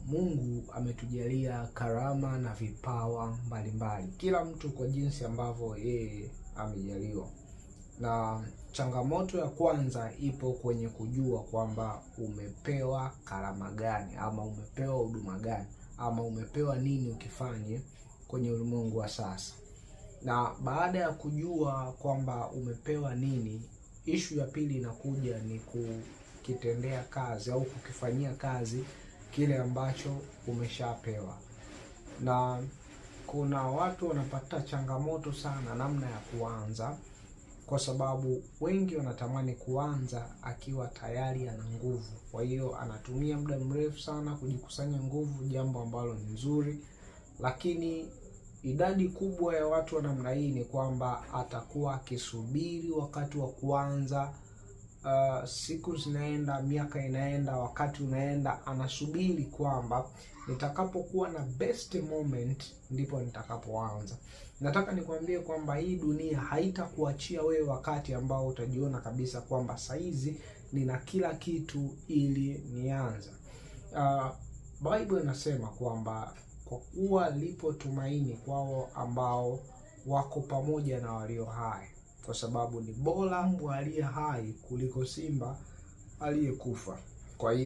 Mungu ametujalia karama na vipawa mbalimbali, kila mtu kwa jinsi ambavyo yeye amejaliwa. Na changamoto ya kwanza ipo kwenye kujua kwamba umepewa karama gani, ama umepewa huduma gani, ama umepewa nini ukifanye kwenye ulimwengu wa sasa. Na baada ya kujua kwamba umepewa nini, ishu ya pili inakuja ni kukitendea kazi au kukifanyia kazi kile ambacho umeshapewa. Na kuna watu wanapata changamoto sana namna ya kuanza, kwa sababu wengi wanatamani kuanza akiwa tayari ana nguvu. Kwa hiyo anatumia muda mrefu sana kujikusanya nguvu, jambo ambalo ni nzuri, lakini idadi kubwa ya watu wa namna hii ni kwamba atakuwa akisubiri wakati wa kuanza. Siku zinaenda, miaka inaenda, wakati unaenda, anasubiri kwamba nitakapokuwa na best moment ndipo nitakapoanza. Nataka nikwambie kwamba hii dunia haitakuachia wewe wakati ambao utajiona kabisa kwamba saizi nina kila kitu ili nianze. Bible inasema kwamba kwa kuwa lipo tumaini kwao ambao wako pamoja na walio hai, kwa sababu ni bora mbwa aliye hai kuliko simba aliyekufa. Kwa hiyo